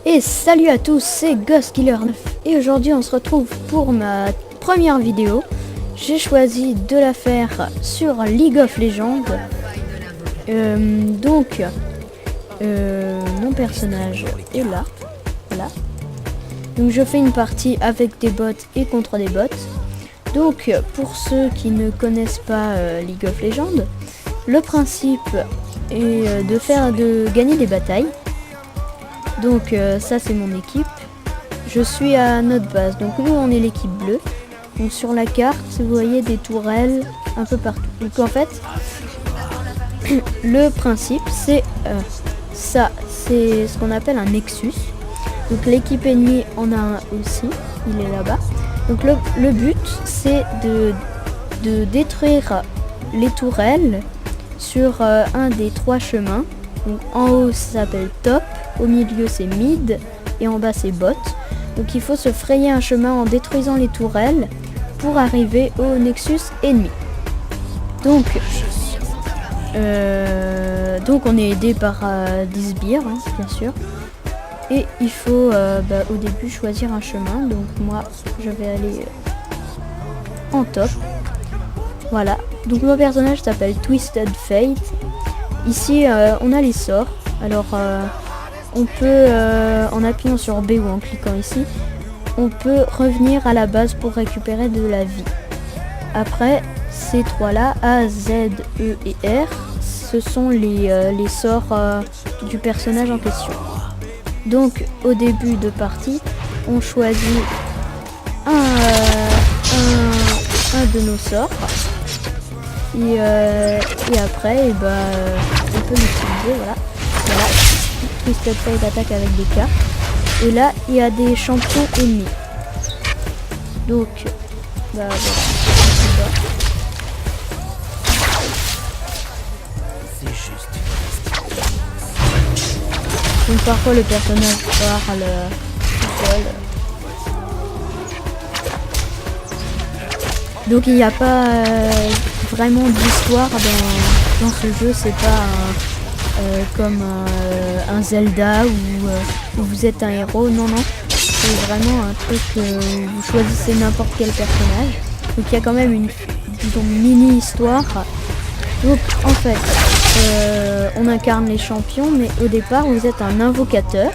Et salut à tous, c'est GhostKiller9 et aujourd'hui on se retrouve pour ma première vidéo. J'ai choisi de la faire sur League of Legends. Mon personnage est là, voilà. Donc je fais une partie avec des bots et contre des bots. Donc pour ceux qui ne connaissent pas League of Legends, le principe est de gagner des batailles. Donc ça c'est mon équipe. Je suis à notre base. Donc nous on est l'équipe bleue. Donc sur la carte vous voyez des tourelles un peu partout. Donc en fait le principe c'est ça. C'est ce qu'on appelle un Nexus. Donc l'équipe ennemie en a un aussi. Il est là-bas. Donc le but c'est de détruire les tourelles sur un des 3 chemins. Donc en haut ça s'appelle top, au milieu c'est mid et en bas c'est bot. Donc il faut se frayer un chemin en détruisant les tourelles pour arriver au Nexus ennemi. Donc on est aidé par 10 sbires, hein, bien sûr. Et il faut au début choisir un chemin. Donc moi je vais aller en top. Voilà. Donc mon personnage s'appelle Twisted Fate. Ici on a les sorts. Alors on peut en appuyant sur B ou en cliquant ici, on peut revenir à la base pour récupérer de la vie. Après ces 3 là, A, Z, E et R, ce sont les sorts du personnage en question. Donc au début de partie, on choisit un de nos sorts. Et après, on peut l'utiliser, voilà. Twisted Fate attaque avec des cartes. Et là, il y a des champions ennemis. Donc, voilà. C'est juste. Donc parfois le personnage parle tout seul. Donc il n'y a pas vraiment d'histoire dans ce jeu, c'est pas comme un Zelda où vous êtes un héros, non, c'est vraiment un truc où vous choisissez n'importe quel personnage. Donc il y a quand même une mini histoire. Donc en fait, on incarne les champions, mais au départ vous êtes un invocateur.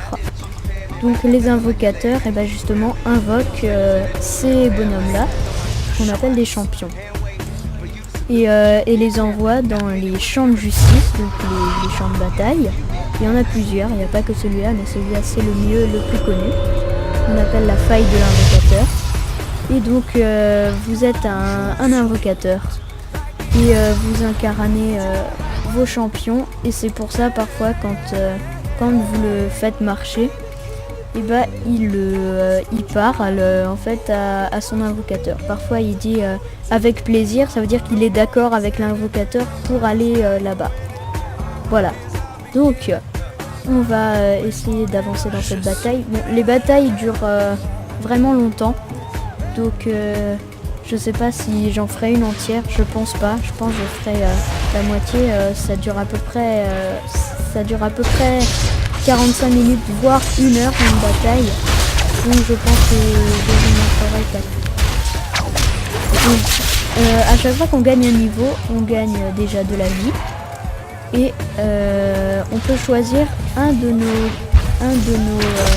Donc les invocateurs, justement, invoquent ces bonhommes-là, qu'on appelle des champions. Et les envoient dans les champs de justice, donc les champs de bataille. Il y en a plusieurs, il n'y a pas que celui-là, mais celui-là c'est le plus connu. On appelle la faille de l'invocateur. Et donc vous êtes un invocateur. Et vous incarnez vos champions. Et c'est pour ça parfois quand vous le faites marcher, il parle en fait à son invocateur. Parfois il dit avec plaisir, ça veut dire qu'il est d'accord avec l'invocateur pour aller là-bas. Voilà. Donc on va essayer d'avancer dans cette bataille. Bon, les batailles durent vraiment longtemps. Donc je sais pas si j'en ferai une entière, je pense pas. Je pense que je ferai la moitié. Ça dure à peu près 45 minutes, voire 1 heure une bataille. Donc je pense que je vous montrerai ça. Donc à chaque fois qu'on gagne un niveau, on gagne déjà de la vie. Et on peut choisir un de nos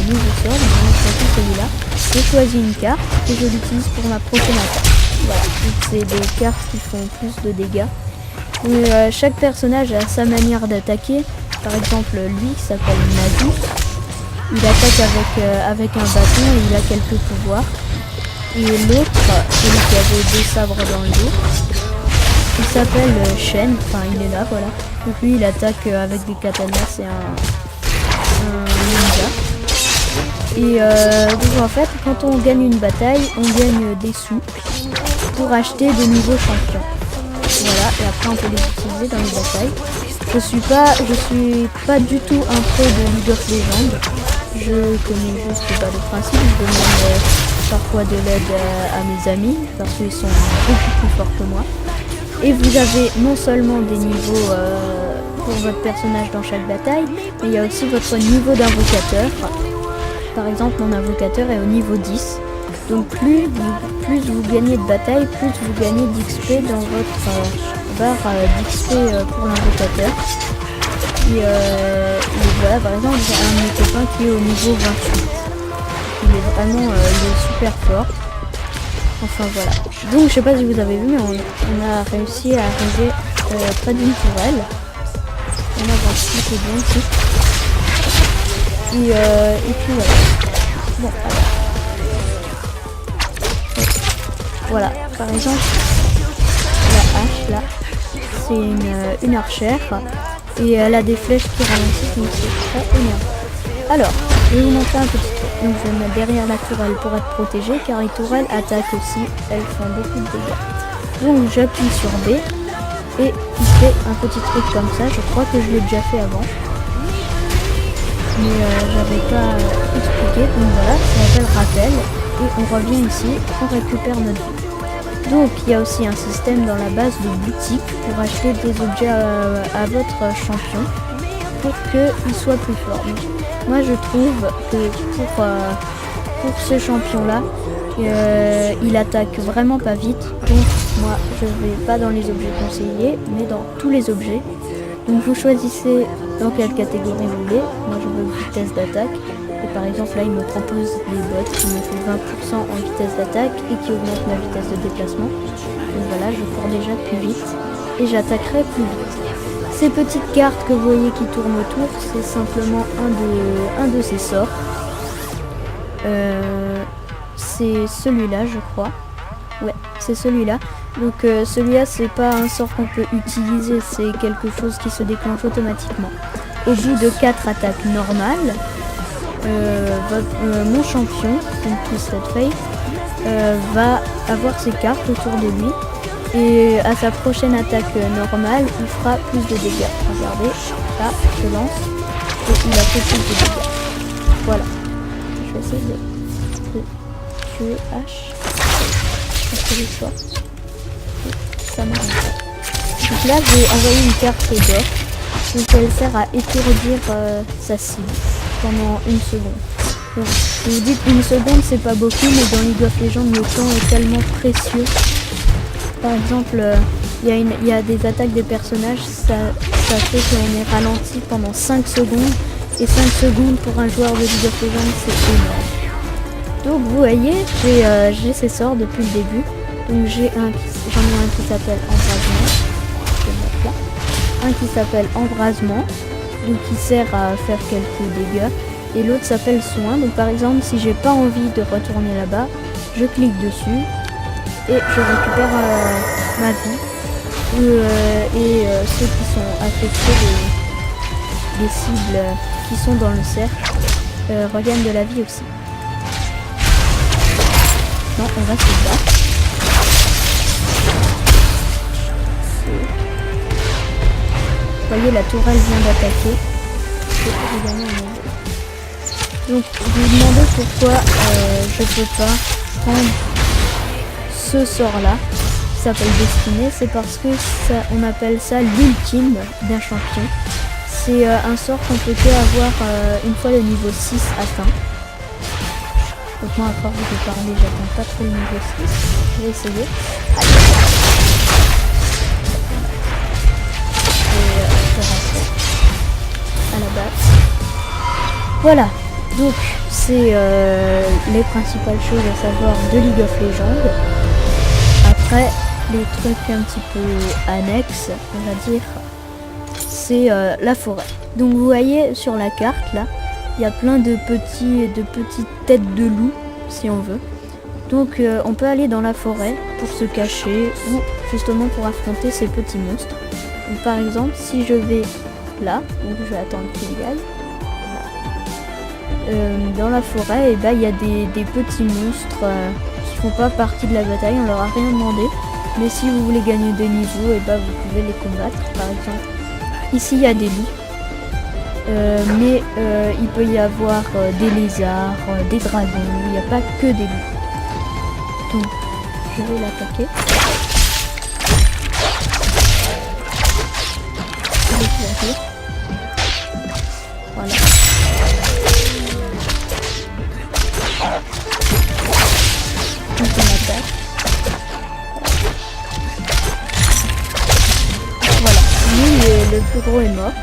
nouveaux sorts. Donc je choisis celui-là. Je choisis une carte et je l'utilise pour ma prochaine attaque. Voilà, donc c'est des cartes qui font plus de dégâts. Donc, chaque personnage a sa manière d'attaquer. Par exemple, lui qui s'appelle Nadu, il attaque avec un bâton et il a quelques pouvoirs. Et l'autre, celui qui avait 2 sabres dans le dos, il s'appelle Shen, enfin il est là, voilà. Donc lui il attaque avec des katanas, c'est un ninja. Et donc en fait, quand on gagne une bataille, on gagne des sous pour acheter de nouveaux champions. Voilà, et après on peut les utiliser dans les batailles. Je suis pas du tout un pro de League of Legends. Je connais juste le principe, je demande parfois de l'aide à mes amis parce qu'ils sont beaucoup plus forts que moi. Et vous avez non seulement des niveaux pour votre personnage dans chaque bataille, mais il y a aussi votre niveau d'invocateur. Par exemple, mon invocateur est au niveau 10. Donc plus vous gagnez de bataille, plus vous gagnez d'XP dans votre barre d'XP pour l'invocateur. Et voilà, par exemple, j'ai un de mes copains qui est au niveau 28. Il est vraiment il est super fort. Enfin voilà. Donc je sais pas si vous avez vu, mais on a réussi à arriver près d'une tourelle. On avance plutôt bien ici. Et puis voilà. Bon, alors. Voilà, par exemple, la hache là, c'est une archère et elle a des flèches qui ralentissent, donc c'est très énervant. Alors, je vais vous montrer un petit truc. Donc je vais me mettre derrière la tourelle pour être protégé, car les tourelles attaquent aussi, elles font beaucoup de dégâts. Donc j'appuie sur B et il fait un petit truc comme ça, je crois que je l'ai déjà fait avant. Mais j'avais pas expliqué, donc voilà, ça s'appelle rappel. Et on revient ici, on récupère notre vie. Donc il y a aussi un système dans la base de boutique pour acheter des objets à votre champion pour qu'il soit plus fort. Donc, moi je trouve que pour ce champion là, il attaque vraiment pas vite. Donc moi je vais pas dans les objets conseillés, mais dans tous les objets. Donc vous choisissez dans quelle catégorie vous voulez. Moi je veux vitesse d'attaque. Et par exemple là il me propose des bots qui me fait 20% en vitesse d'attaque et qui augmente ma vitesse de déplacement. Donc voilà, je cours déjà plus vite et j'attaquerai plus vite. Ces petites cartes que vous voyez qui tournent autour, c'est simplement un de ces sorts. C'est celui-là je crois. Ouais, c'est celui-là. Donc celui-là c'est pas un sort qu'on peut utiliser, c'est quelque chose qui se déclenche automatiquement. Au bout de 4 attaques normales, mon champion, donc Twisted Fate, va avoir ses cartes autour de lui et à sa prochaine attaque normale, il fera plus de dégâts. Regardez, là, je lance et il a fait plus de dégâts. Voilà. Je vais essayer de tuer H. Parce que je sorte. Ça m'arrange pas. Donc là, j'ai envoyé une carte d'or. Donc elle sert à étourdir sa cible pendant une seconde. Donc, vous dites une seconde c'est pas beaucoup, mais dans League of Legends le temps est tellement précieux. Par exemple, il y a des attaques des personnages, ça fait qu'on est ralenti pendant 5 secondes. Et 5 secondes pour un joueur de League of Legends c'est énorme. Donc vous voyez, j'ai ces sorts depuis le début. Donc j'en ai un qui s'appelle embrasement. Je vais mettre là. Un qui s'appelle embrasement. Donc qui sert à faire quelques dégâts, et l'autre s'appelle soin. Donc par exemple si j'ai pas envie de retourner là-bas, je clique dessus et je récupère ma vie et ceux qui sont affectés des cibles qui sont dans le cercle regagnent de la vie aussi. Non, on va se battre. Vous voyez, la tourelle vient d'attaquer. Donc vous vous demandez pourquoi je peux pas prendre ce sort là qui s'appelle Destinée. C'est parce que on appelle ça l'ultime d'un champion. C'est un sort qu'on peut que avoir une fois le niveau 6 atteint. Donc moi à force de parler, j'atteins pas trop le niveau 6. Je vais essayer. Allez. À la base. Voilà, donc c'est les principales choses à savoir de League of Legends. Après, les trucs un petit peu annexes, on va dire, c'est la forêt. Donc vous voyez sur la carte là, il y a plein de petites têtes de loup, si on veut. Donc on peut aller dans la forêt pour se cacher ou justement pour affronter ces petits monstres. Donc, par exemple, si je vais là, donc je vais attendre qu'il gagne. Dans la forêt, et ben il y a des petits monstres qui font pas partie de la bataille, on leur a rien demandé. Mais si vous voulez gagner des niveaux, et ben vous pouvez les combattre. Par exemple, ici il y a des loups, mais il peut y avoir des lézards, des dragons. Il n'y a pas que des loups. je vais l'attaquer. Je vais courir. Voilà. Donc on attaque. Voilà, lui le plus gros est mort.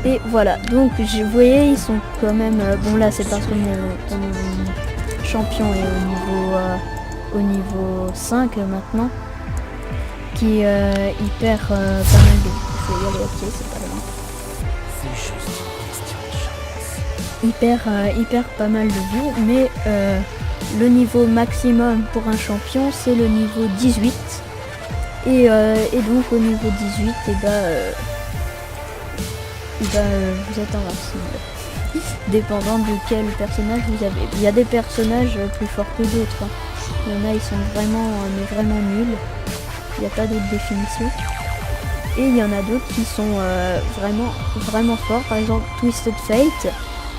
Et voilà, donc vous voyez, ils sont quand même... bon là c'est parce que mon champion est au niveau 5 maintenant. Qui il perd pas mal de... Il faut y aller à pied, c'est pas loin. Il perd pas mal de vie, mais le niveau maximum pour un champion c'est le niveau 18. Et donc au niveau 18, vous êtes invincible. Dépendant de quel personnage vous avez. Il y a des personnages plus forts que d'autres. Hein. Il y en a, ils sont vraiment nuls. Il n'y a pas d'autre définition. Et il y en a d'autres qui sont vraiment forts. Par exemple, Twisted Fate.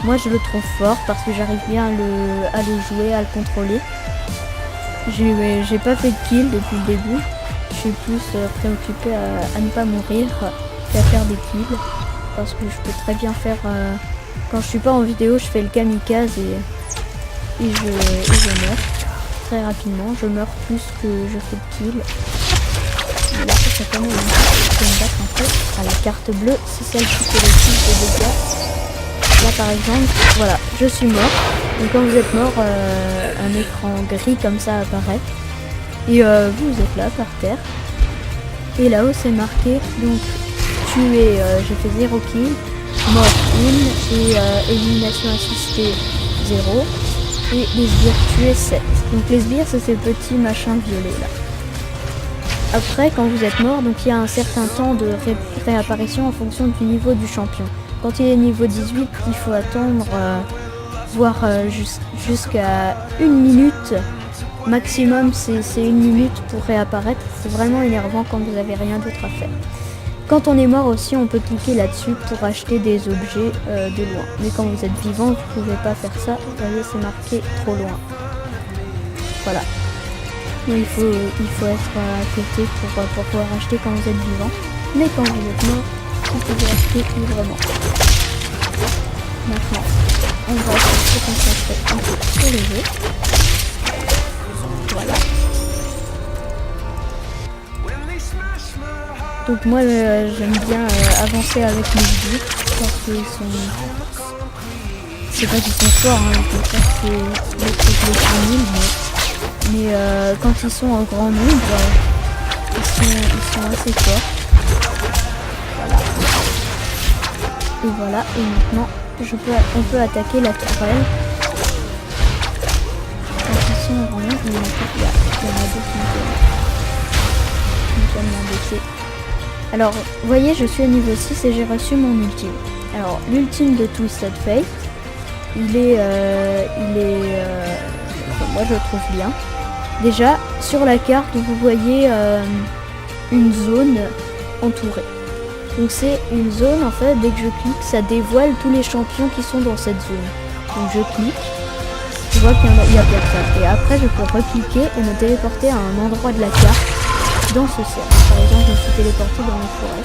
Moi, je le trouve fort parce que j'arrive bien à le jouer, à le contrôler. J'ai pas fait de kill depuis le début. Je suis plus préoccupée à ne pas mourir qu'à faire des kills. Parce que je peux très bien faire... quand je suis pas en vidéo, je fais le kamikaze et je meurs très rapidement. Je meurs plus que je fais de kills. Et là, ça fait me battre un peu. À la carte bleue, c'est celle qui fait le plus de dégâts. Là par exemple, voilà, je suis mort. Donc quand vous êtes mort, un écran gris comme ça apparaît. Et vous êtes là par terre. Et là-haut c'est marqué, donc tué, j'ai fait 0 kill, mort 1 et élimination assistée 0. Et les sbires tués 7. Donc les sbires c'est ces petits machins violets là. Après quand vous êtes mort, donc il y a un certain temps de réapparition en fonction du niveau du champion. Quand il est niveau 18, il faut attendre voire jusqu'à 1 minute. Maximum c'est 1 minute pour réapparaître. C'est vraiment énervant quand vous n'avez rien d'autre à faire. Quand on est mort aussi, on peut cliquer là-dessus pour acheter des objets de loin. Mais quand vous êtes vivant, vous ne pouvez pas faire ça. Vous voyez, c'est marqué trop loin. Voilà. Il faut être à côté pour pouvoir acheter quand vous êtes vivant. Mais quand vous êtes mort, vous pouvez acheter librement. Maintenant, on va se concentrer un peu sur le jeu. Voilà. Donc moi j'aime bien avancer avec mes sbires parce qu'ils sont... C'est pas qu'ils sont forts, hein, au contraire c'est le truc le plus nul, mais quand ils sont en grand nombre, ils sont assez forts. Voilà. Et voilà, et maintenant on peut attaquer la tourelle. Quand ils sont en grand nombre, il y en a deux qui viennent m'embêter. Alors, vous voyez, je suis au niveau 6 et j'ai reçu mon ultime. Alors, l'ultime de Twisted Fate, moi je le trouve bien. Déjà, sur la carte, vous voyez une zone entourée. Donc c'est une zone, en fait, dès que je clique, ça dévoile tous les champions qui sont dans cette zone. Donc je clique, je vois qu'il y a personne. Et après, je peux recliquer et me téléporter à un endroit de la carte. Dans ce cercle. Par exemple, je me suis téléporté dans la forêt.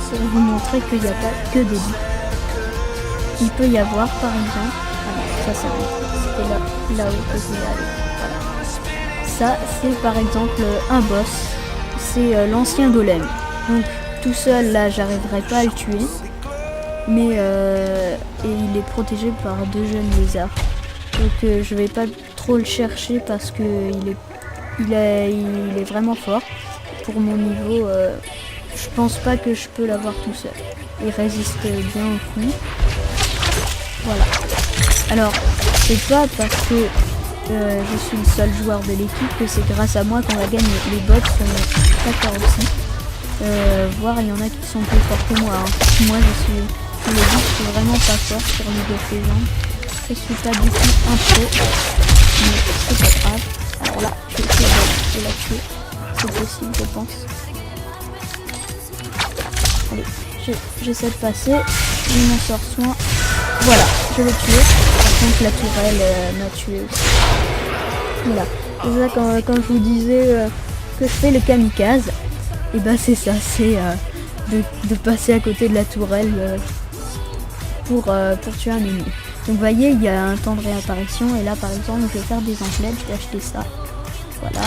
C'est pour vous montrer qu'il n'y a pas que des lits. Il peut y avoir, par exemple... Ah non, ça c'était là où je voulais aller. Voilà. Ça, c'est par exemple un boss. C'est l'ancien golem. Donc, tout seul, là, j'arriverai pas à le tuer. Mais... et il est protégé par 2 jeunes lézards. Donc, je vais pas trop le chercher parce que il est vraiment fort. Pour mon niveau, je pense pas que je peux l'avoir tout seul. Il résiste bien au coup. Voilà. Alors, c'est pas parce que je suis le seul joueur de l'équipe que c'est grâce à moi qu'on va gagner. Les bots sont très forts aussi. Voire il y en a qui sont plus forts que moi. Hein. Moi je suis vraiment pas fort sur League of Legends. Je suis pas du tout un pro. Mais c'est pas grave. Alors là, je vais la tuer. C'est possible, je pense. Allez, j'essaie de passer. Je m'en sors soin. Voilà, je l'ai tué. Par contre, la tourelle m'a tué aussi. Voilà. C'est ça, quand je vous disais que je fais le kamikaze, et bah c'est ça, c'est de passer à côté de la tourelle pour tuer un ennemi. Donc vous voyez, il y a un temps de réapparition, et là par exemple je vais faire des emplettes, je vais acheter ça. Voilà.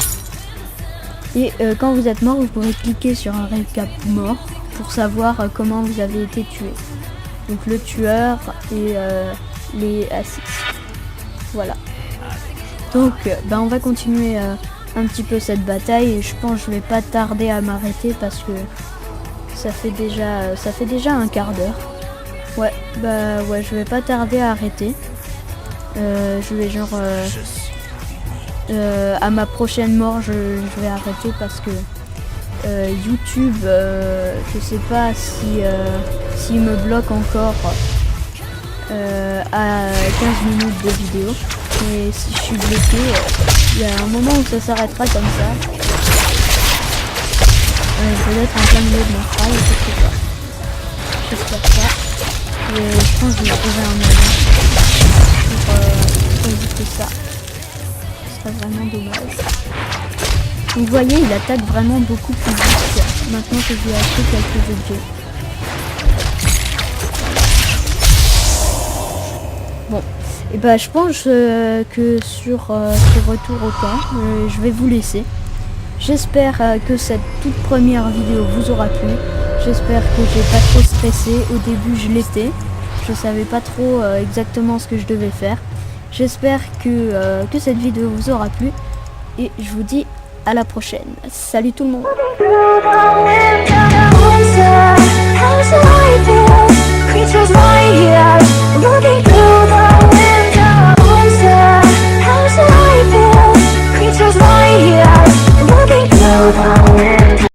Et quand vous êtes mort, vous pouvez cliquer sur un récap mort pour savoir comment vous avez été tué. Donc le tueur et les assists. Voilà. Donc on va continuer un petit peu cette bataille et je pense que je vais pas tarder à m'arrêter parce que ça fait déjà un quart d'heure. Ouais, je vais pas tarder à arrêter. Je vais genre à ma prochaine mort je vais arrêter parce que YouTube je sais pas si s'il me bloque encore à 15 minutes de vidéo, mais si je suis bloqué il y a un moment où ça s'arrêtera comme ça. Je vais être en plein milieu de mon travail, je sais pas. J'espère pas. Et je pense que je vais trouver un moyen pour éviter ça. Ce serait vraiment dommage. Donc vous voyez, il attaque vraiment beaucoup plus vite maintenant que je lui ai acheté quelques objets. Bon, et je pense que sur ce retour au camp, je vais vous laisser. J'espère que cette toute première vidéo vous aura plu. J'espère que j'ai pas trop stressé. Au début je l'étais. Je savais pas trop exactement ce que je devais faire. J'espère que cette vidéo vous aura plu. Et je vous dis à la prochaine. Salut tout le monde.